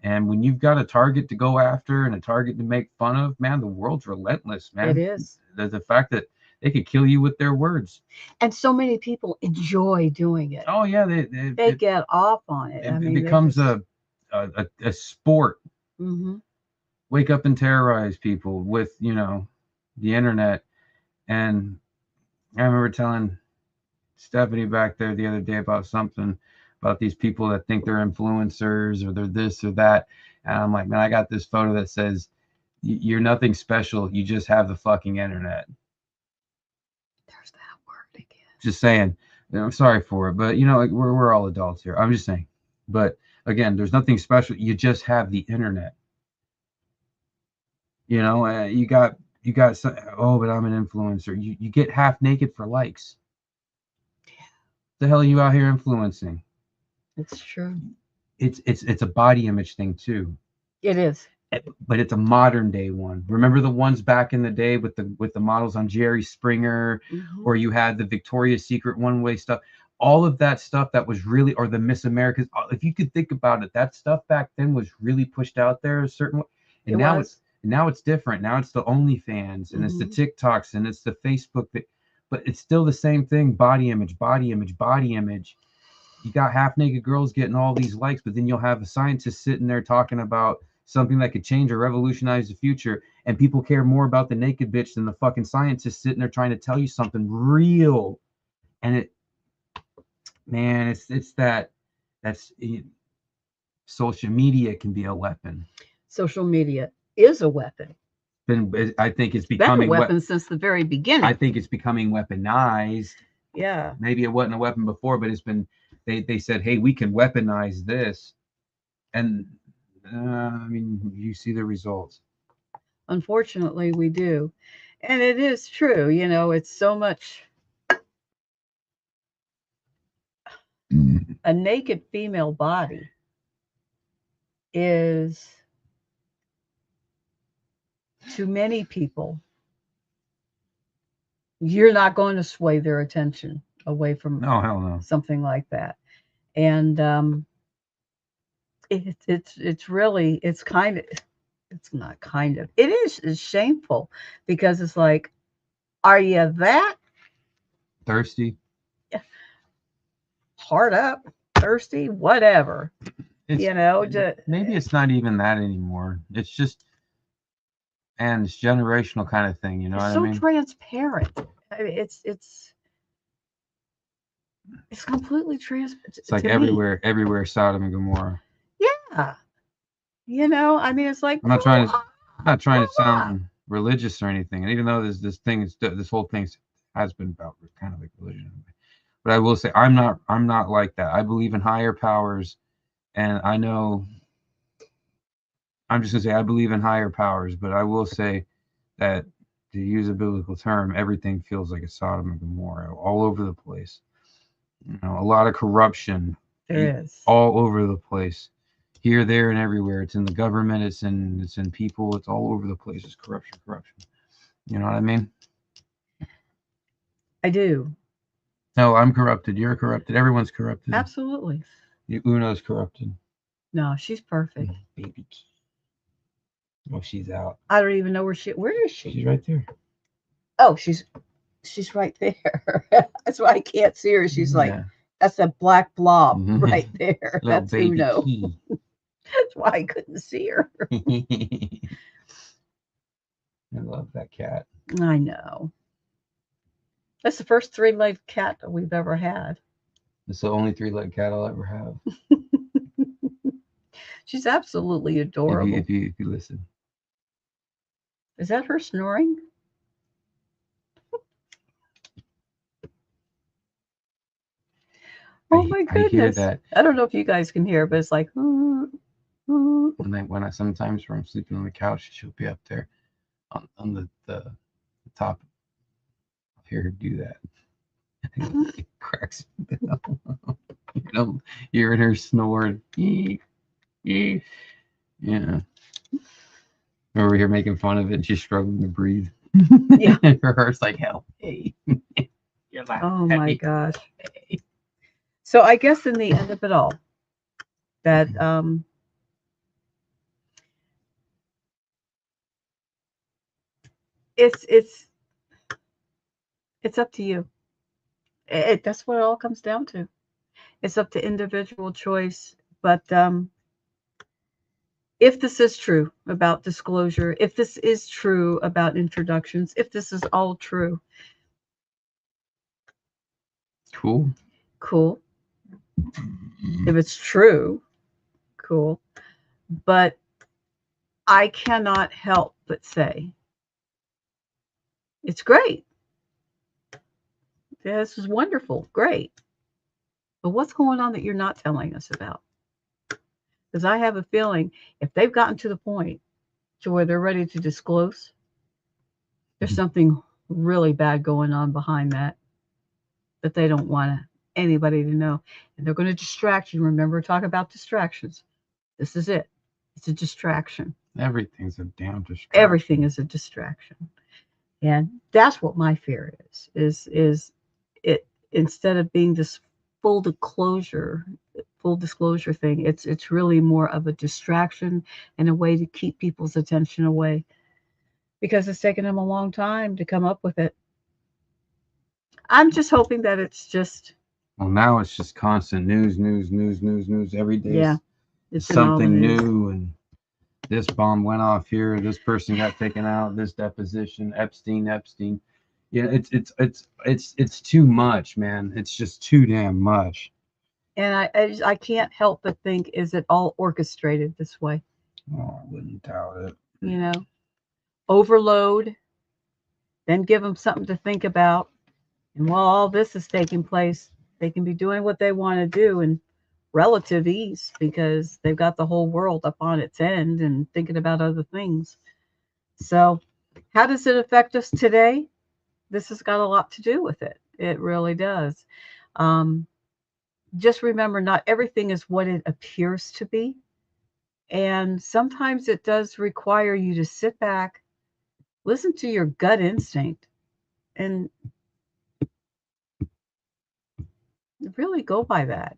And when you've got a target to go after and a target to make fun of, man, the world's relentless, It man. is. The fact that they could kill you with their words. And so many people enjoy doing it. Oh yeah, They get off on it. I it mean, they becomes just. a sport. Hmm. Wake up and terrorize people with the internet. And I remember telling Stephanie back there the other day about something about these people that think they're influencers or they're this or that. And I'm like, man, I got this photo that says you're nothing special. You just have the fucking internet. There's that word again. Just saying. I'm sorry for it, but like, we're all adults here. I'm just saying. But again, there's nothing special. You just have the internet. You got some, oh, but I'm an influencer. You get half naked for likes. The hell are you out here influencing? It's true. It's a body image thing too. It is. But it's a modern day one. Remember the ones back in the day with the models on Jerry Springer, Hmm. or you had the Victoria's Secret one way stuff. All of that stuff that was really, or the Miss Americas. If you could think about it, that stuff back then was really pushed out there a certain way, It and now it's was. different. Now it's the OnlyFans and it's the Hmm. TikToks and it's the Facebook. But it's still the same thing: body image, body image, body image. You got half naked girls getting all these likes, but then you'll have a scientist sitting there talking about something that could change or revolutionize the future, and people care more about the naked bitch than the fucking scientist sitting there trying to tell you something real. And man, it's that's social media can be a weapon. Social media is a weapon. I think it's It's been a becoming weapon since the very beginning. I think it's becoming weaponized. Yeah. Maybe it wasn't a weapon before, but it's been they said, hey, we can weaponize this. And I mean, you see the results. Unfortunately, we do. And it is true. It's so much. A naked female body is, to many people, you're not going to sway their attention away from No, hell no. something like that. And it's really, it's not kind of, it is, it's shameful, because it's like, are you that Thirsty. hard up, thirsty, whatever? It's Just, maybe it's not even that anymore. It's just and it's generational kind of thing. You know it's what I so mean? transparent. I mean, it's completely It's like to me. everywhere Sodom and Gomorrah. Yeah. I mean, it's like, I'm not grow trying to up, I'm not trying grow to up. sound religious or anything. And even though this whole thing has been about kind of like religion, but I will say I'm not like that. I believe in higher powers, and I know I'm just gonna say I believe in higher powers, but I will say that to use a biblical term, everything feels like a Sodom and Gomorrah all over the place. A lot of corruption There is. all over the place, here, there, and everywhere. It's in the government. It's in people. It's all over the place. It's corruption, corruption. You know what I mean? I do. No, I'm corrupted. You're corrupted. Everyone's corrupted. Absolutely. Uno's corrupted. No, she's perfect. Baby. Oh, she's out. I don't even know where is she? She's right there. Oh, she's right there. That's why I can't see her. She's like, Yeah. that's a black blob Mhm. right there. Little That's baby Uno. key. That's why I couldn't see her. I love that cat. I know. That's the first three-legged cat that we've ever had. It's the only three-legged cat I'll ever have. She's absolutely If you adorable. listen. Is that her snoring? Oh my I hear goodness. that I don't know if you guys can hear, but it's like, when I sometimes when I'm sleeping on the couch, she'll be up there on the top. I'll hear her do that. It cracks me up. You know, hearing her snore. Yeah. Over here making fun of it, and she's struggling to breathe. yeah. Her heart's like, help. Hey. You're laughing Oh at my me. gosh. So I guess in the end of it all, that it's it's it's up to you. That's what it all comes down to. It's up to individual choice. But if this is true about disclosure, if this is true about introductions, if this is all true, Cool. cool. If it's true, cool. But I cannot help but say it's great. This is wonderful, great. But what's going on that you're not telling us about? Because I have a feeling if they've gotten to the point to where they're ready to disclose, there's something really bad going on behind that they don't want anybody to know. And they're going to distract you. Remember, talk about distractions. This is it. It's a distraction. Everything's a damn distraction. Everything is a distraction. And that's what my fear is it instead of being this full disclosure full disclosure thing, it's really more of a distraction and a way to keep people's attention away because it's taken them a long time to come up with it. I'm just hoping that it's just Well, now it's just constant news. Every day yeah, it's in all the something news. new, and this bomb went off here. This person got taken out. This deposition, Epstein. Yeah, it's too much, man. It's just too damn much. And I can't help but think, is it all orchestrated this way? Oh, I wouldn't doubt it. You know, overload, then give them something to think about. And while all this is taking place, they can be doing what they want to do in relative ease because they've got the whole world up on its end and thinking about other things. So, how does it affect us today? This has got a lot to do with it. It really does. Um, just remember, not everything is what it appears to be. And sometimes it does require you to sit back, listen to your gut instinct, and really go by that.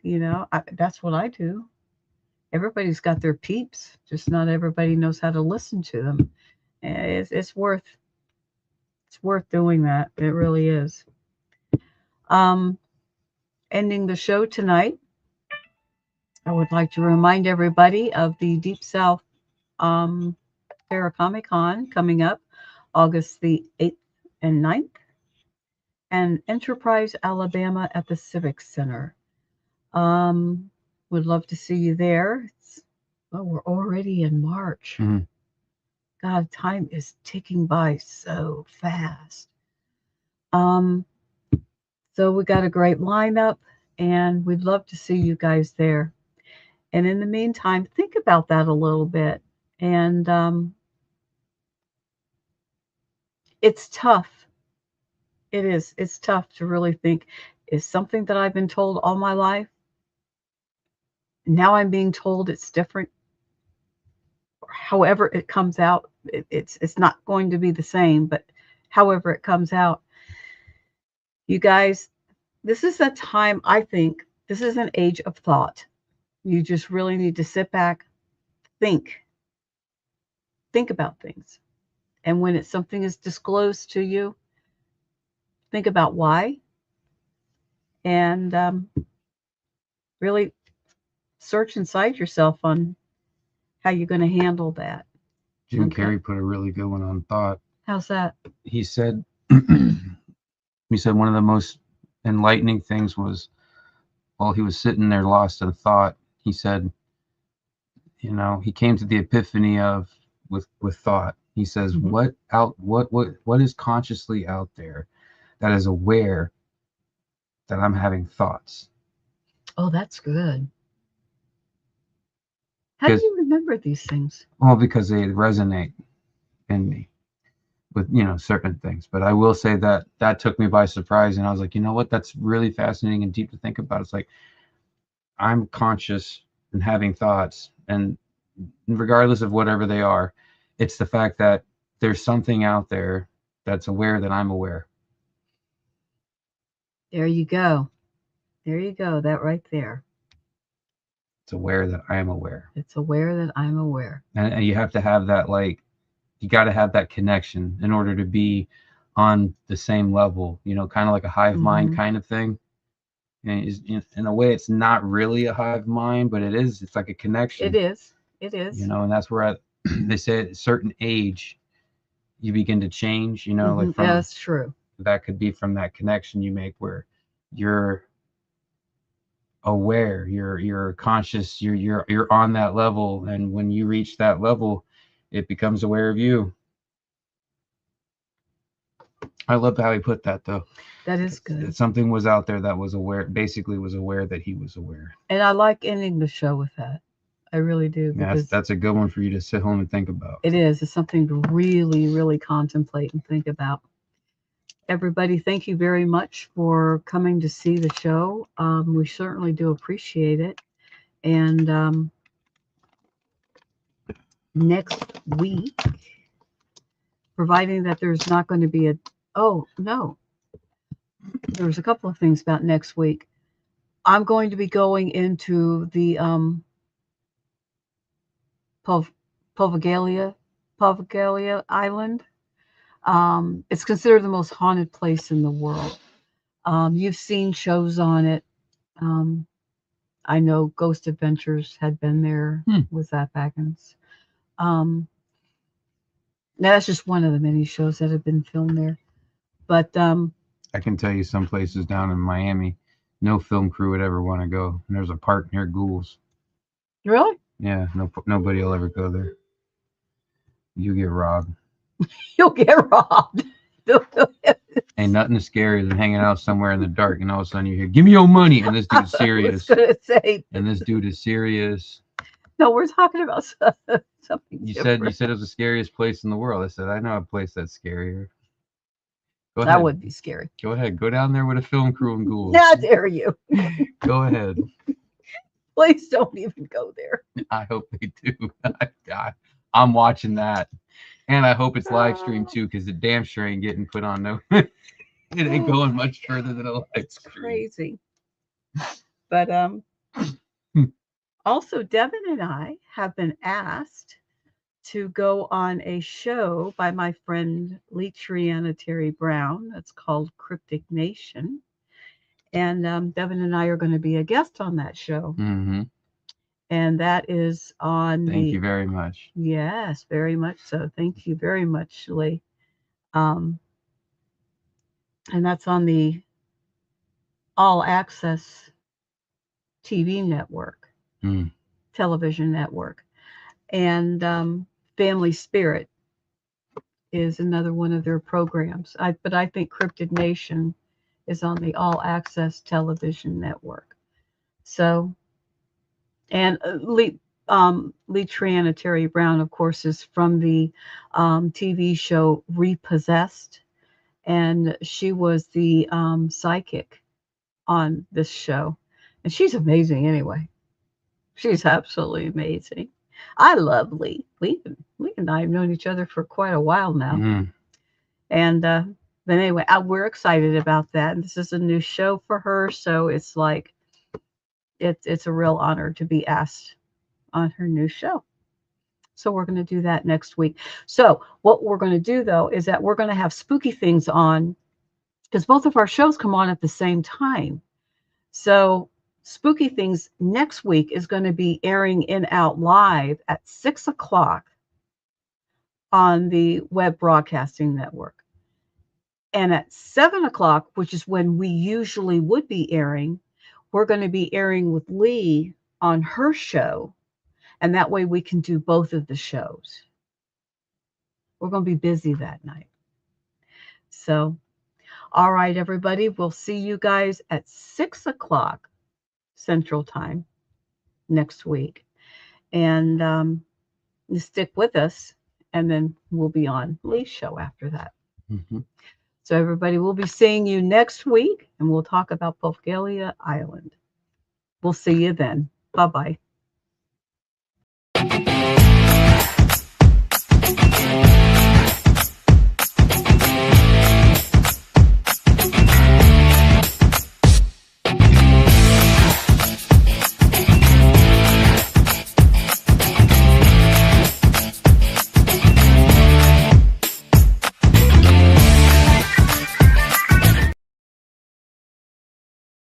That's what I do. Everybody's got their peeps, just not everybody knows how to listen to them. It's worth doing that. It really is. Um, Ending the show tonight, I would like to remind everybody of the Deep South um, Comic Con coming up August the 8th and 9th, and Enterprise, Alabama at the Civic Center. Um, would love to see you there. We're already in March. Mm-hmm. God, time is ticking by so fast. Um, so we got a great lineup, and we'd love to see you guys there. And in the meantime, think about that a little bit. And it's tough. It is. It's tough to really think, is something that I've been told all my life. Now I'm being told it's different. However it comes out, it's not going to be the same, but however it comes out, you guys, this is a time, I think, this is an age of thought. You just really need to sit back, think, think about things. And when it's something is disclosed to you, think about why, and really search inside yourself on how you're going to handle that. Jim Okay. Carrey put a really good one on thought. How's that? He said one of the most enlightening things was while he was sitting there lost in thought, he said, he came to the epiphany of with thought. He says, Mhm. what is consciously out there that is aware that I'm having thoughts? Oh, that's good. How do because you remember these things? well, because they resonate in me with certain things. But I will say that that took me by surprise, and I was like, you know what? That's really fascinating and deep to think about. It's like I'm conscious and having thoughts, and regardless of whatever they are, it's the fact that there's something out there that's aware that I'm aware. There you go. There you go. That right there. It's aware that I am aware. It's aware that I'm aware. And you have to have that, like, you got to have that connection in order to be on the same level, kind of like a hive mind Mm-hmm. kind of thing. And in a way, it's not really a hive mind, but it is. It's like a It connection, is. It is. and that's where they say at a certain age you begin to change. Mm-hmm. Like from That's true. that could be from that connection you make where you're aware, you're conscious, you're on that level, and when you reach that level, it becomes aware of you. I love how he put that though. That is good. Something was out there that was aware, basically was aware that he was aware. And I like ending the show with that. I really do Yeah, because that's a good one for you to sit home and think about. it is. It's something to really, really contemplate and think about. Everybody, thank you very much for coming to see the show. We certainly do appreciate it. And next week, providing that there's not going to be a, oh, no, there's a couple of things about next week. I'm going to be going into the Pov- Povagalia, Povagalia Island. It's considered the most haunted place in the world. You've seen shows on it. Um, I know Ghost Adventures had been there with Zach Baggins. Um, now that's just one of the many shows that have been filmed there. But I can tell you some places down in Miami, no film crew would ever want to go. And there's a park near Ghouls. really, Yeah, nobody will ever go there. You get robbed. you'll get robbed. Ain't nothing scarier than hanging out somewhere in the dark and all of a sudden you hear, "Give me your money," and this I dude's was serious. going to say, And this dude is serious. no, we're talking about something You different. said it was the scariest place in the world. I said, I know a place that's scarier. Go That ahead. would be scary. Go ahead. Go down there with a film crew and ghouls. How dare you? Go ahead. Please don't even go there. I hope they do. I'm watching that. And I hope it's live streamed too, because the damn sure ain't getting put on no. It ain't going much further than a live It's stream. crazy. But also Devin and I have been asked to go on a show by my friend Leatriana Terry Brown. That's called Cryptic Nation. And Devin and I are going to be a guest on that show. Mm-hmm. And that is on Thank you very much. yes, very much so. Thank you very much, Lee. Um, and that's on the All Access TV network, Mm. television network. And Family Spirit is another one of their programs. But I think Cryptid Nation is on the All Access Television Network. So, and Lee Triana Terry Brown, of course, is from the TV show Repossessed, and she was the psychic on this show, and she's amazing anyway. She's absolutely amazing. I love Lee. Lee and I have known each other for quite a while now. Mm. And but anyway, we're excited about that. And this is a new show for her, so it's like it's a real honor to be asked on her new show. So we're going to do that next week. So what we're going to do though is that we're going to have spooky things on because both of our shows come on at the same time. So spooky things next week is going to be airing in out live at 6 o'clock on the Web Broadcasting Network. And at 7 o'clock, which is when we usually would be airing, we're going to be airing with Lee on her show. And that way we can do both of the shows. We're going to be busy that night. So, all right, everybody, we'll see you guys at 6 o'clock Central Time next week. And you stick with us, and then we'll be on Lee's show after that. Mm-hmm. So everybody, we'll be seeing you next week, and we'll talk about Povgalia Island. We'll see you then. Bye-bye.